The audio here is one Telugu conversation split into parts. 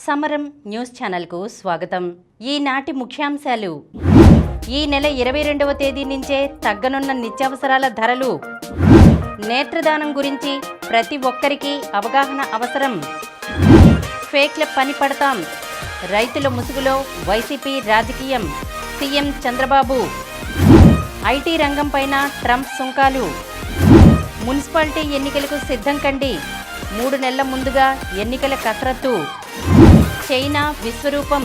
సమరం న్యూస్ ఛానల్కు స్వాగతం. ఈనాటి ముఖ్యాంశాలు. ఈ నెల 22వ తేదీ నుంచే తగ్గనున్న నిత్యావసరాల ధరలు. నేత్రదానం గురించి ప్రతి ఒక్కరికి అవగాహన అవసరం. ఫేక్ల పని పడతాం. రైతుల ముసుగులో వైసీపీ రాజకీయం. సీఎం చంద్రబాబు. ఐటీ రంగంపైన ట్రంప్ సుంకాలు. మున్సిపాలిటీ ఎన్నికలకు సిద్ధం కండి. 3 నెలల ముందుగా ఎన్నికల కసరత్తు. చైనా విశ్వరూపం.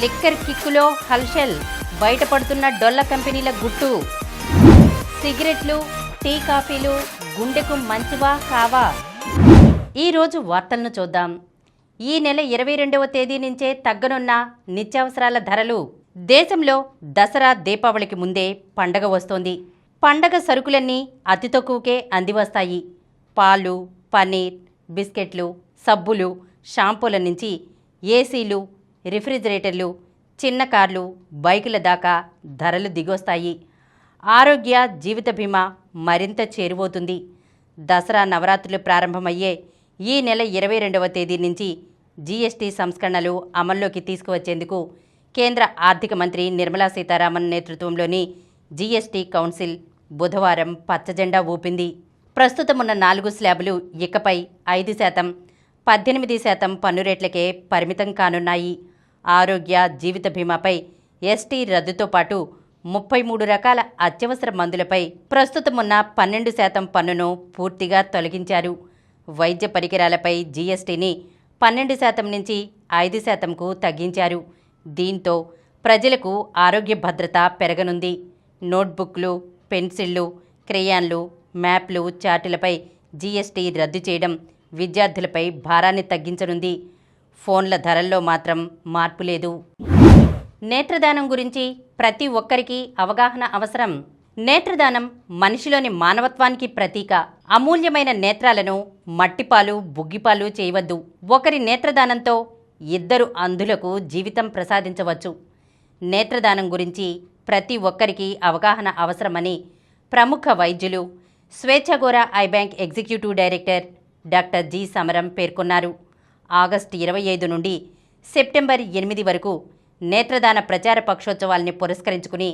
లిక్కర్ కిక్కులో హల్చల్. బయటపడుతున్న డొల్ల కంపెనీల గుట్టు. సిగరెట్లు, టీ కాఫీలు గుండెకు మంచివా కావా? ఈరోజు వార్తలను చూద్దాం. ఈ నెల 22వ తేదీ నుంచే తగ్గనున్న నిత్యావసరాల ధరలు. దేశంలో దసరా దీపావళికి ముందే పండగ వస్తోంది. పండగ సరుకులన్నీ అతి తక్కువకే అందివస్తాయి. పాలు, పన్నీర్, బిస్కెట్లు, సబ్బులు, షాంపూల నుంచి ఏసీలు, రిఫ్రిజిరేటర్లు, చిన్న కార్లు, బైకుల దాకా ధరలు దిగొస్తాయి. ఆరోగ్య జీవిత బీమా మరింత చేరువవుతుంది. దసరా నవరాత్రులు ప్రారంభమయ్యే ఈ నెల 22వ తేదీ నుంచి జీఎస్టీ సంస్కరణలు అమల్లోకి తీసుకువచ్చేందుకు కేంద్ర ఆర్థిక మంత్రి నిర్మలా సీతారామన్ నేతృత్వంలోని జీఎస్టీ కౌన్సిల్ బుధవారం పచ్చజెండా ఊపింది. ప్రస్తుతమున్న 4 స్లాబులు ఇకపై 5%, 18% పన్ను రేట్లకే పరిమితం కానున్నాయి. ఆరోగ్య జీవిత బీమాపై ఎస్టీ రద్దుతో పాటు 33 రకాల అత్యవసర మందులపై ప్రస్తుతమున్న 12% పన్నును పూర్తిగా తొలగించారు. వైద్య పరికరాలపై జీఎస్టీని 12% నుంచి 5%కు తగ్గించారు. దీంతో ప్రజలకు ఆరోగ్య భద్రత పెరగనుంది. నోట్బుక్లు, పెన్సిళ్లు, క్రేయాన్లు, మ్యాప్లు, చార్టులపై జీఎస్టీ రద్దు చేయడం విద్యార్థులపై భారాన్ని తగ్గించనుంది. ఫోన్ల ధరల్లో మాత్రం మార్పు లేదు. నేత్రదానం గురించి ప్రతి ఒక్కరికి అవగాహన అవసరం. నేత్రదానం మనిషిలోని మానవత్వానికి ప్రతీక. అమూల్యమైన నేత్రాలను మట్టిపాలు, బుగ్గిపాలు చేయవద్దు. ఒకరి నేత్రదానంతో 2 అంధులకు జీవితం ప్రసాదించవచ్చు. నేత్రదానం గురించి ప్రతి ఒక్కరికి అవగాహన అవసరమని ప్రముఖ వైద్యులు, Swechha Gora eye bank executive director doctor G Samaram పేర్కొన్నారు. ఆగస్టు 25 నుండి సెప్టెంబర్ 8 వరకు నేత్రదాన ప్రచార పక్షోత్సవాల్ని పురస్కరించుకుని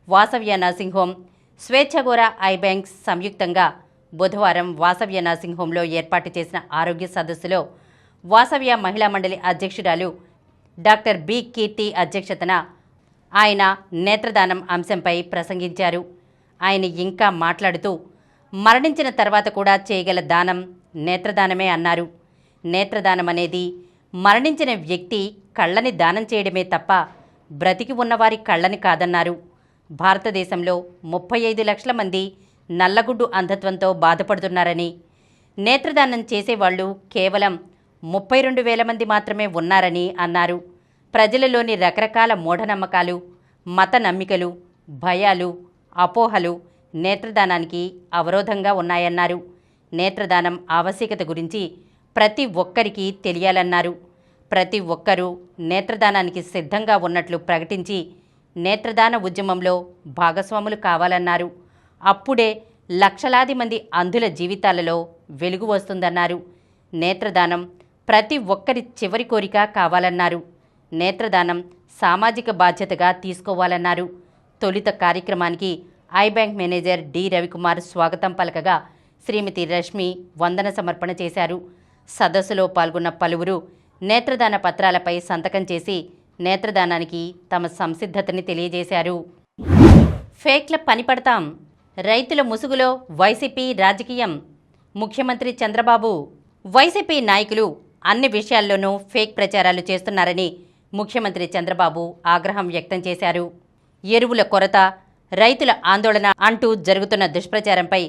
Vasavya nursing home, Swechha Gora eye banks సంయుక్తంగా బుధవారం వాసవ్య నర్సింగ్ హోంలో ఏర్పాటు చేసిన ఆరోగ్య సదస్సులో వాసవ్య మహిళా మండలి అధ్యక్షురాలు డాక్టర్ బి కీర్తి అధ్యక్షతన ఆయన నేత్రదానం అంశంపై ప్రసంగించారు. ఆయన ఇంకా మాట్లాడుతూ మరణించిన తర్వాత కూడా చేయగల దానం నేత్రదానమే అన్నారు. నేత్రదానం అనేది మరణించిన వ్యక్తి కళ్ళని దానం చేయడమే తప్ప బ్రతికి ఉన్నవారి కళ్ళని కాదన్నారు. భారతదేశంలో 35 లక్షల మంది నల్లగుడ్డు అంధత్వంతో బాధపడుతున్నారని, నేత్రదానం చేసేవాళ్లు కేవలం 32,000 మంది మాత్రమే ఉన్నారని అన్నారు. ప్రజలలోని రకరకాల మూఢనమ్మకాలు, మత నమ్మికలు, భయాలు, అపోహలు నేత్రదానానికి అవరోధంగా ఉన్నాయన్నారు. నేత్రదానం ఆవశ్యకత గురించి ప్రతి ఒక్కరికి తెలియాలన్నారు. ప్రతి ఒక్కరూ నేత్రదానానికి సిద్ధంగా ఉన్నట్లు ప్రకటించి నేత్రదాన ఉద్యమంలో భాగస్వాములు కావాలన్నారు. అప్పుడే లక్షలాది మంది అంధుల జీవితాలలో వెలుగు వస్తుందన్నారు. నేత్రదానం ప్రతి ఒక్కరి చివరి కోరిక కావాలన్నారు. నేత్రదానం సామాజిక బాధ్యతగా తీసుకోవాలన్నారు. తొలుత కార్యక్రమానికి ఐ బ్యాంక్ మేనేజర్ డి రవికుమార్ స్వాగతం పలకగా శ్రీమతి రష్మి వందన సమర్పణ చేశారు. సదస్సులో పాల్గొన్న పలువురు నేత్రదాన పత్రాలపై సంతకం చేసి నేత్రదానానికి తమ సంసిద్ధతని తెలియజేశారు. ఫేక్ల పని పడతాం. రైతుల ముసుగులో వైసీపీ రాజకీయం. ముఖ్యమంత్రి చంద్రబాబు. వైసీపీ నాయకులు అన్ని విషయాల్లోనూ ఫేక్ ప్రచారాలు చేస్తున్నారని ముఖ్యమంత్రి చంద్రబాబు ఆగ్రహం వ్యక్తం చేశారు. ఎరువుల కొరత, రైతుల ఆందోళన అంటూ జరుగుతున్న దుష్ప్రచారంపై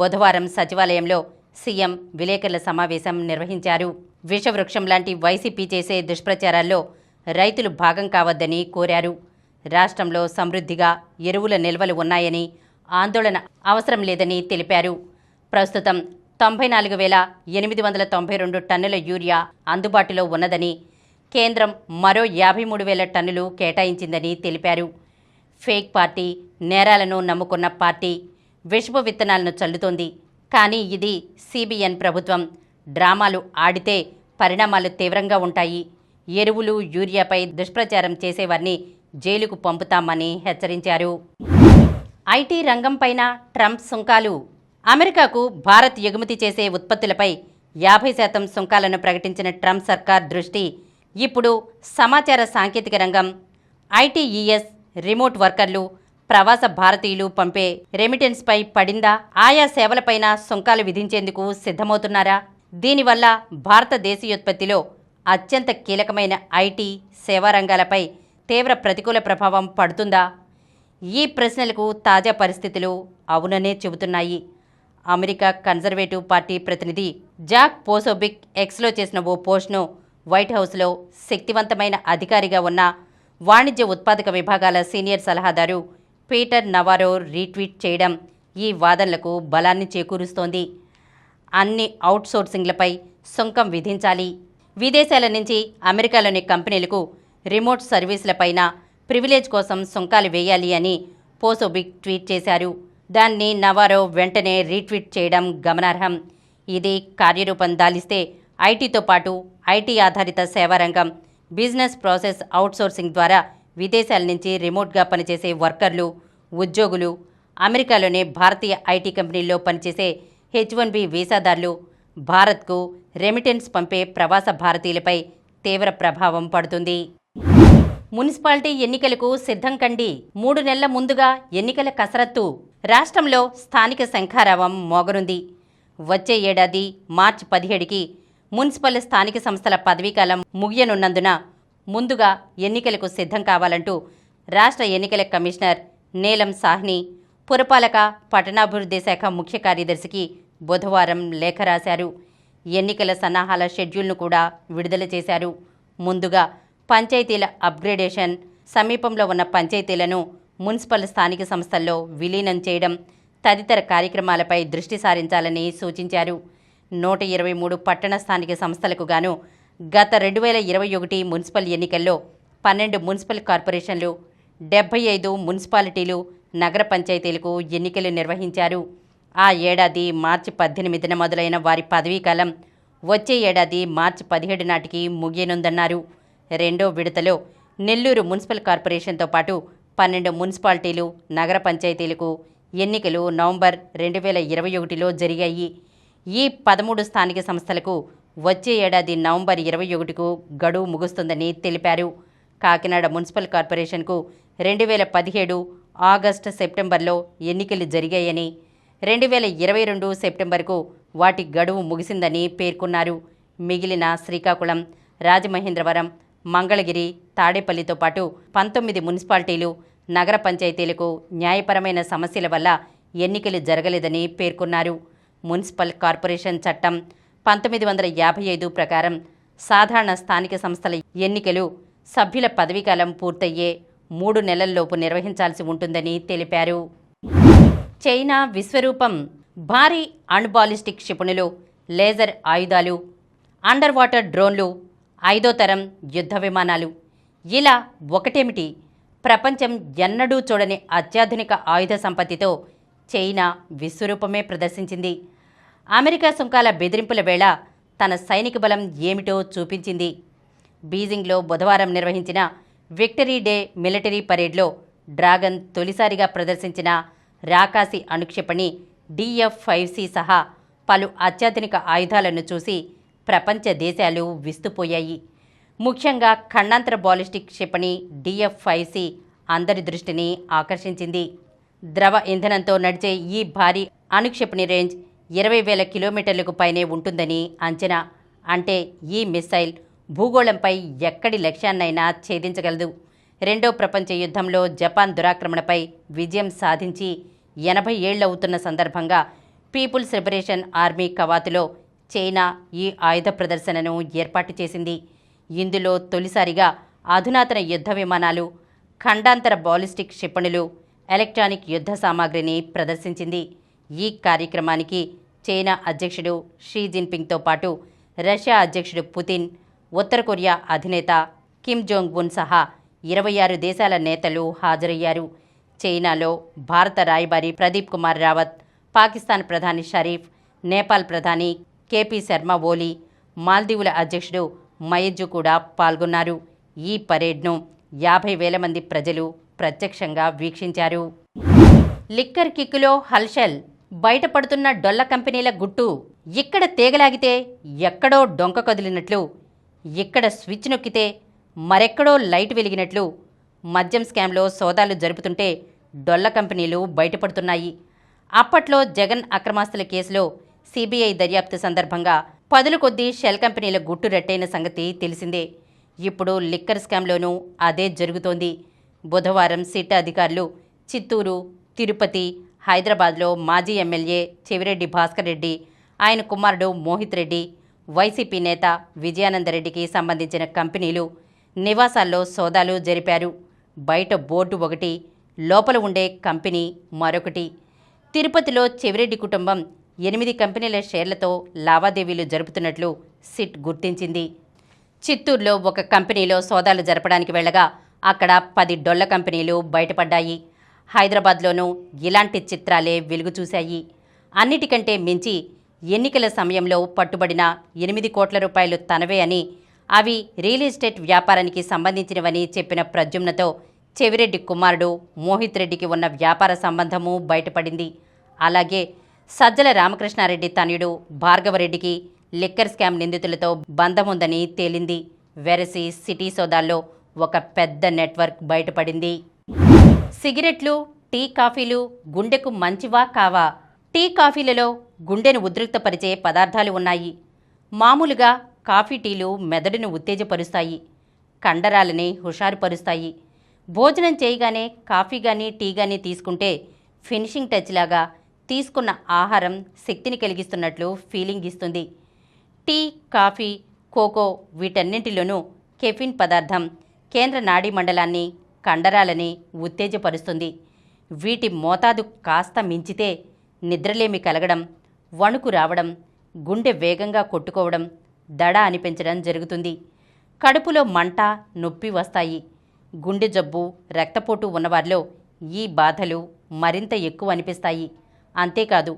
బుధవారం సచివాలయంలో సీఎం విలేకరుల సమావేశం నిర్వహించారు. విషవృక్షం లాంటి వైసీపీ చేసే దుష్ప్రచారాల్లో రైతులు భాగం కావద్దని కోరారు. రాష్ట్రంలో సమృద్ధిగా ఎరువుల నిల్వలు ఉన్నాయని, ఆందోళన అవసరం లేదని తెలిపారు. ప్రస్తుతం 94,892 టన్నుల యూరియా అందుబాటులో ఉన్నదని, కేంద్రం మరో 53,000 టన్నులు కేటాయించిందని తెలిపారు. ఫేక్ పార్టీ, నేరాలను నమ్ముకున్న పార్టీ విషపు విత్తనాలను చల్లుతోంది. కానీ ఇది సిబిఎన్ ప్రభుత్వం. డ్రామాలు ఆడితే పరిణామాలు తీవ్రంగా ఉంటాయి. ఎరువులు, యూరియాపై దుష్ప్రచారం చేసేవారిని జైలుకు పంపుతామని హెచ్చరించారు. ఐటీ రంగంపైన ట్రంప్ సుంకాలు. అమెరికాకు భారత్ ఎగుమతి చేసే ఉత్పత్తులపై 50% సుంకాలను ప్రకటించిన ట్రంప్ సర్కార్ దృష్టి ఇప్పుడు సమాచార సాంకేతిక రంగం, ఐటీఈఎస్, రిమోట్ వర్కర్లు, ప్రవాస భారతీయులు పంపే రెమిటెన్స్పై పడిందా? ఆయా సేవలపైన సుంకాలు విధించేందుకు సిద్ధమవుతున్నారా? దీనివల్ల భారతదేశీయోత్పత్తిలో అత్యంత కీలకమైన ఐటీ, సేవా రంగాలపై తీవ్ర ప్రతికూల ప్రభావం పడుతుందా? ఈ ప్రశ్నలకు తాజా పరిస్థితులు అవుననే చెబుతున్నాయి. అమెరికా కన్జర్వేటివ్ పార్టీ ప్రతినిధి జాక్ పోసోబిక్ ఎక్స్లో చేసిన ఓ పోస్ట్ను వైట్ హౌస్లో శక్తివంతమైన అధికారిగా ఉన్న వాణిజ్య ఉత్పాదక విభాగాల సీనియర్ సలహాదారు పీటర్ నవారో రీట్వీట్ చేయడం ఈ వాదనలకు బలాన్ని చేకూరుస్తోంది. అన్ని అవుట్సోర్సింగ్లపై సుంకం విధించాలి, విదేశాల నుంచి అమెరికాలోని కంపెనీలకు రిమోట్ సర్వీసులపైన ప్రివిలేజ్ కోసం సుంకాలు వేయాలి అని పోసోబిక్ ట్వీట్ చేశారు. దాన్ని నవారో వెంటనే రీట్వీట్ చేయడం గమనార్హం. ఇది కార్యరూపం దాలిస్తే ఐటీతో పాటు ఐటీ ఆధారిత సేవారంగం, బిజినెస్ ప్రాసెస్ అవుట్సోర్సింగ్ ద్వారా విదేశాల నుంచి రిమోట్గా పనిచేసే వర్కర్లు, ఉద్యోగులు, అమెరికాలోని భారతీయ ఐటీ కంపెనీల్లో పనిచేసే H-1B వీసాదారులు, భారత్కు రెమిటెన్స్ పంపే ప్రవాస భారతీయులపై తీవ్ర ప్రభావం పడుతుంది. మున్సిపాలిటీ ఎన్నికలకు సిద్ధం కండి. 3 నెలల ముందుగా ఎన్నికల కసరత్తు. రాష్ట్రంలో స్థానిక శంఖారావం మోగనుంది. వచ్చే ఏడాది మార్చి 17కి మున్సిపల్ స్థానిక సంస్థల పదవీకాలం ముగియనున్నందున ముందుగా ఎన్నికలకు సిద్ధం కావాలంటూ రాష్ట్ర ఎన్నికల కమిషనర్ నీలం సాహ్ని పురపాలక పట్టణాభివృద్ధి శాఖ ముఖ్య కార్యదర్శికి బుధవారం లేఖ రాశారు. ఎన్నికల సన్నాహాల షెడ్యూల్ను కూడా విడుదల చేశారు. ముందుగా పంచాయతీల అప్గ్రేడేషన్, సమీపంలో ఉన్న పంచాయతీలను మున్సిపల్ స్థానిక సంస్థల్లో విలీనం చేయడం తదితర కార్యక్రమాలపై దృష్టి సారించాలని సూచించారు. 123 పట్టణ స్థానిక సంస్థలకు గాను గత 2021 మున్సిపల్ ఎన్నికల్లో 12 మున్సిపల్ కార్పొరేషన్లు, 75 మున్సిపాలిటీలు, నగర పంచాయతీలకు ఎన్నికలు నిర్వహించారు. ఆ ఏడాది మార్చి 18న మొదలైన వారి పదవీకాలం వచ్చే ఏడాది మార్చి 17 నాటికి ముగియనుందన్నారు. రెండో విడతలో నెల్లూరు మున్సిపల్ కార్పొరేషన్తో పాటు 12 మున్సిపాలిటీలు, నగర పంచాయతీలకు ఎన్నికలు నవంబర్ 2021లో జరిగాయి. ఈ 13 స్థానిక సంస్థలకు వచ్చే ఏడాది నవంబర్ 21కు గడువు ముగుస్తుందని తెలిపారు. కాకినాడ మున్సిపల్ కార్పొరేషన్కు 2017 ఆగస్టు, సెప్టెంబర్లో ఎన్నికలు జరిగాయని, 2022 సెప్టెంబర్కు వాటి గడువు ముగిసిందని పేర్కొన్నారు. మిగిలిన శ్రీకాకుళం, రాజమహేంద్రవరం, మంగళగిరి, తాడేపల్లితో పాటు 19 మున్సిపాలిటీలు, నగర పంచాయతీలకు న్యాయపరమైన సమస్యల వల్ల ఎన్నికలు జరగలేదని పేర్కొన్నారు. మున్సిపల్ కార్పొరేషన్ చట్టం 1955 ప్రకారం సాధారణ స్థానిక సంస్థల ఎన్నికలు సభ్యుల పదవీకాలం పూర్తయ్యే 3 నెలల్లోపు నిర్వహించాల్సి ఉంటుందని తెలిపారు. చైనా విశ్వరూపం. భారీ అణుబాలిస్టిక్ క్షిపణులు, లేజర్ ఆయుధాలు, అండర్ వాటర్ డ్రోన్లు, 5వ తరం యుద్ధ విమానాలు. ఇలా ఒకటేమిటి, ప్రపంచం ఎన్నడూ చూడని అత్యాధునిక ఆయుధ సంపత్తితో చైనా విశ్వరూపమే ప్రదర్శించింది. అమెరికా సుంకాల బెదిరింపుల వేళ తన సైనిక బలం ఏమిటో చూపించింది. బీజింగ్లో బుధవారం నిర్వహించిన విక్టరీ డే మిలిటరీ పరేడ్లో డ్రాగన్ తొలిసారిగా ప్రదర్శించిన రాకాసి అణుక్షిపణి DF-5C సహా పలు అత్యాధునిక ఆయుధాలను చూసి ప్రపంచ దేశాలు విస్తుపోయాయి. ముఖ్యంగా ఖండాంతర బాలిస్టిక్ క్షిపణి DF-5C అందరి దృష్టిని ఆకర్షించింది. ద్రవ ఇంధనంతో నడిచే ఈ భారీ అణుక్షిపణి రేంజ్ 20,000 కిలోమీటర్లకు పైనే ఉంటుందని అంచనా. అంటే ఈ మిస్సైల్ భూగోళంపై ఎక్కడి లక్ష్యాన్నైనా ఛేదించగలదు. రెండో ప్రపంచ యుద్ధంలో జపాన్ దురాక్రమణపై విజయం సాధించి 80 ఏళ్లవుతున్న సందర్భంగా పీపుల్స్ లిబరేషన్ ఆర్మీ కవాతులో చైనా ఈ ఆయుధ ప్రదర్శనను ఏర్పాటు చేసింది. ఇందులో తొలిసారిగా అధునాతన యుద్ధ విమానాలు, ఖండాంతర బాలిస్టిక్ క్షిపణులు, ఎలక్ట్రానిక్ యుద్ధ సామాగ్రిని ప్రదర్శించింది. ఈ కార్యక్రమానికి చైనా అధ్యక్షుడు షీ జిన్పింగ్తో పాటు రష్యా అధ్యక్షుడు పుతిన్, ఉత్తర కొరియా అధినేత కిమ్ జోంగ్ ఉన్ సహా 26 దేశాల నేతలు హాజరయ్యారు. చైనాలో భారత రాయబారి ప్రదీప్ కుమార్ రావత్, పాకిస్తాన్ ప్రధాని షరీఫ్, నేపాల్ ప్రధాని KP శర్మ ఓలీ, మాల్దీవుల అధ్యక్షుడు మయజ్జు కూడా పాల్గొన్నారు. ఈ పరేడ్ను 50,000 మంది ప్రజలు ప్రత్యక్షంగా వీక్షించారు. లిక్కర్ కిక్కులో హల్చల్, బయటపడుతున్న డొల్ల కంపెనీల గుట్టు. ఇక్కడ తీగలాగితే ఎక్కడో డొంక కదిలినట్లు, ఇక్కడ స్విచ్ నొక్కితే మరెక్కడో లైట్ వెలిగినట్లు మద్యం స్కామ్లో సోదాలు జరుపుతుంటే డొల్ల కంపెనీలు బయటపడుతున్నాయి. అప్పట్లో జగన్ అక్రమాస్తుల కేసులో సిబిఐ దర్యాప్తు సందర్భంగా పదుల కొద్దీ షెల్ కంపెనీల గుట్టు రట్టయిన సంగతి తెలిసిందే. ఇప్పుడు లిక్కర్ స్కామ్లోనూ అదే జరుగుతోంది. బుధవారం సిట్ అధికారులు చిత్తూరు, తిరుపతి, హైదరాబాద్లో మాజీ ఎమ్మెల్యే చెవిరెడ్డి భాస్కర్ రెడ్డి, ఆయన కుమారుడు మోహిత్ రెడ్డి, వైసీపీ నేత విజయానందరెడ్డికి సంబంధించిన కంపెనీలు నివాసాల్లో సోదాలు జరిపారు. బయట బోర్డు ఒకటి, లోపల ఉండే కంపెనీ మరొకటి. తిరుపతిలో చెవిరెడ్డి కుటుంబం 8 కంపెనీల షేర్లతో లావాదేవీలు జరుపుతున్నట్లు సిట్ గుర్తించింది. చిత్తూరులో ఒక కంపెనీలో సోదాలు జరపడానికి వెళ్లగా అక్కడ 10 డొల్ల కంపెనీలు బయటపడ్డాయి. హైదరాబాద్లోనూ ఇలాంటి చిత్రాలే వెలుగు చూశాయి. అన్నిటికంటే మించి ఎన్నికల సమయంలో పట్టుబడిన 8 కోట్ల రూపాయలు తనవే అని, అవి రియల్ ఎస్టేట్ వ్యాపారానికి సంబంధించినవని చెప్పిన ప్రద్యుమ్నతో చెవిరెడ్డి కుమారుడు మోహిత్ రెడ్డికి ఉన్న వ్యాపార సంబంధము బయటపడింది. అలాగే సజ్జల రామకృష్ణారెడ్డి తనయుడు భార్గవరెడ్డికి లిక్కర్ స్కామ్ నిందితులతో బంధముందని తేలింది. వెరసి సిటీ సోదాల్లో ఒక పెద్ద నెట్వర్క్ బయటపడింది. సిగరెట్లు, టీ, కాఫీలు గుండెకు మంచివా కావా? టీ, కాఫీలలో గుండెను ఉద్రిక్తపరిచే పదార్థాలు ఉన్నాయి. మామూలుగా కాఫీ, టీలు మెదడును ఉత్తేజపరుస్తాయి, కండరాలని హుషారుపరుస్తాయి. భోజనం చేయగానే కాఫీ కానీ టీ కానీ తీసుకుంటే ఫినిషింగ్ టచ్ లాగా తీసుకున్న ఆహారం శక్తిని కలిగిస్తున్నట్లు ఫీలింగ్ ఇస్తుంది. టీ, కాఫీ, కోకో వీటన్నింటిలోనూ కెఫిన్ పదార్థం కేంద్ర నాడీ మండలాన్ని, కండరాలని ఉత్తేజపరుస్తుంది. వీటి మోతాదు కాస్త మించితే నిద్రలేమి కలగడం, వణుకు రావడం, గుండె వేగంగా కొట్టుకోవడం, దడ అనిపించడం జరుగుతుంది. కడుపులో మంట, నొప్పి వస్తాయి. గుండె జబ్బు, రక్తపోటు ఉన్నవారిలో ఈ బాధలు మరింత ఎక్కువ అనిపిస్తాయి. అంతేకాదు,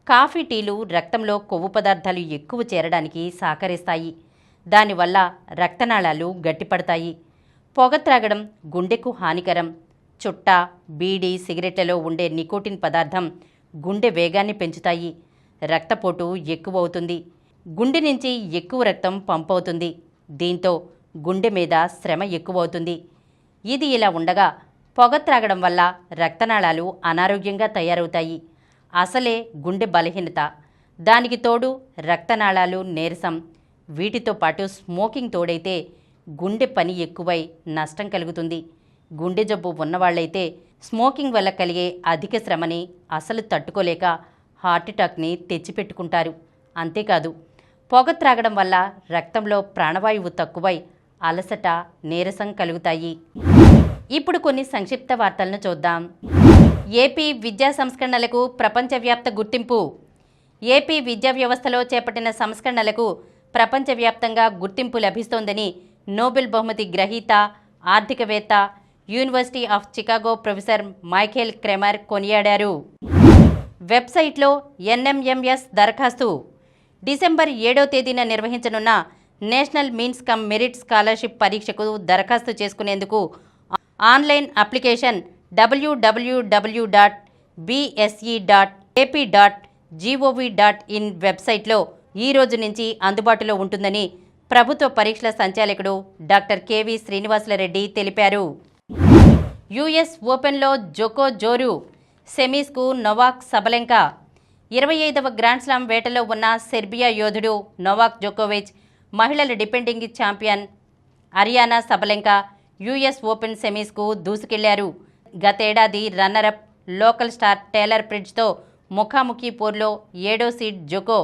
కాఫీ, టీలు రక్తంలో కొవ్వు పదార్థాలు ఎక్కువ చేరడానికి సహకరిస్తాయి. దానివల్ల రక్తనాళాలు గట్టిపడతాయి. పొగ త్రాగడం గుండెకు హానికరం. చుట్ట, బీడీ, సిగరెట్లలో ఉండే నికోటిన్ పదార్థం గుండె వేగాన్ని పెంచుతాయి. రక్తపోటు ఎక్కువవుతుంది. గుండె నుంచి ఎక్కువ రక్తం పంపవుతుంది. దీంతో గుండె మీద శ్రమ ఎక్కువవుతుంది. ఇది ఇలా ఉండగా పొగ త్రాగడం వల్ల రక్తనాళాలు అనారోగ్యంగా తయారవుతాయి. అసలే గుండె బలహీనత, దానికి తోడు రక్తనాళాలు నీరసం. వీటితో పాటు స్మోకింగ్ తోడైతే గుండె పని ఎక్కువై నష్టం కలుగుతుంది. గుండె జబ్బు ఉన్నవాళ్లైతే స్మోకింగ్ వల్ల కలిగే అధిక శ్రమని అసలు తట్టుకోలేక హార్ట్అటాక్ని తెచ్చిపెట్టుకుంటారు. అంతేకాదు, పొగ త్రాగడం వల్ల రక్తంలో ప్రాణవాయువు తక్కువై అలసట, నీరసం కలుగుతాయి. ఇప్పుడు కొన్ని సంక్షిప్త వార్తలను చూద్దాం. ఏపీ విద్యా సంస్కరణలకు ప్రపంచవ్యాప్త గుర్తింపు. ఏపీ విద్యా వ్యవస్థలో చేపట్టిన సంస్కరణలకు ప్రపంచవ్యాప్తంగా గుర్తింపు లభిస్తోందని నోబెల్ బహుమతి గ్రహీత, ఆర్థికవేత్త, university of Chicago professor Michael Kremer కొనియాడారు. వెబ్సైట్లో ఎన్ఎంఎంఎస్ దరఖాస్తు. డిసెంబర్ 7వ తేదీన నిర్వహించనున్న national means cum merit scholarship పరీక్షకు దరఖాస్తు చేసుకునేందుకు ఆన్లైన్ అప్లికేషన్ www.bse.ap.gov.in వెబ్సైట్లో ఈ రోజు నుంచి అందుబాటులో ఉంటుందని ప్రభుత్వ పరీక్షల సంచాలకుడు డాక్టర్ కెవి శ్రీనివాసులరెడ్డి తెలిపారు. యుఎస్ ఓపెన్లో జోకో జోరు, సెమీస్కు నోవాక్ సబలెంకా. 25వ గ్రాండ్ స్లామ్ వేటలో ఉన్న సెర్బియా యోధుడు నోవాక్ జోకోవిచ్, మహిళల defending champion Aryna Sabalenka US open సెమీస్కు దూసుకెళ్లారు. గతేడాది రన్నరప్ లోకల్ స్టార్ టేలర్ ఫ్రిట్జ్తో ముఖాముఖి పోర్లో 7వ సీడ్ జోకో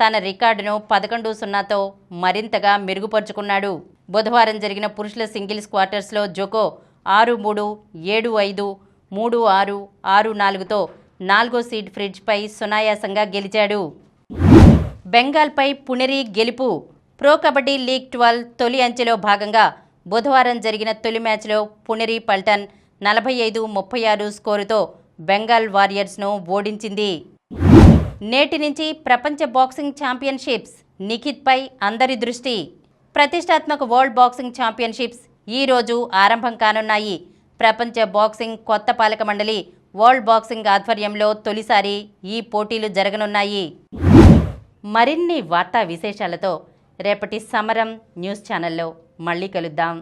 తన రికార్డును 11-0తో మరింతగా మెరుగుపరుచుకున్నాడు. బుధవారం జరిగిన పురుషుల సింగిల్స్ క్వార్టర్స్లో జోకో 6-3, 7-5, 3-6, 6-4తో 4వ సీడ్ ఫ్రిడ్జ్పై సునాయాసంగా గెలిచాడు. బెంగాల్పై పుణెరి గెలుపు. ప్రో కబడ్డీ లీగ్ 12 తొలి అంచెలో భాగంగా బుధవారం జరిగిన తొలి మ్యాచ్లో పుణెరి పల్టన్ 45-36 స్కోరుతో బెంగాల్ వారియర్స్ను ఓడించింది. నేటి నుంచి ప్రపంచ బాక్సింగ్ ఛాంపియన్షిప్స్. నిఖిత్పై అందరి దృష్టి. ప్రతిష్టాత్మక వరల్డ్ బాక్సింగ్ ఛాంపియన్షిప్స్ ఈరోజు ఆరంభం కానున్నాయి. ప్రపంచ బాక్సింగ్ కొత్త పాలక మండలి వరల్డ్ బాక్సింగ్ ఆధ్వర్యంలో తొలిసారి ఈ పోటీలు జరగనున్నాయి. మరిన్ని వార్తా విశేషాలతో రేపటి సమరం న్యూస్ ఛానల్లో మళ్ళీ కలుద్దాం.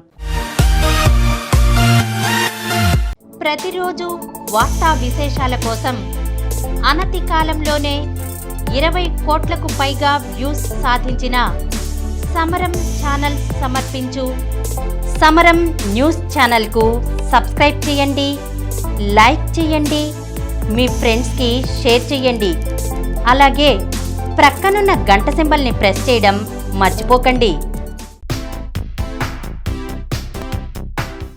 ప్రతిరోజు వార్తా విశేషాల కోసం అనతి కాలంలోనే 20 కోట్లకు పైగా వ్యూస్ సాధించిన సమరం ఛానల్ సమర్పించు సమరం న్యూస్ ఛానల్కు సబ్స్క్రైబ్ చేయండి, లైక్ చేయండి, మీ ఫ్రెండ్స్కి షేర్ చేయండి. అలాగే ప్రక్కనున్న గంట సింబల్ని ప్రెస్ చేయడం మర్చిపోకండి.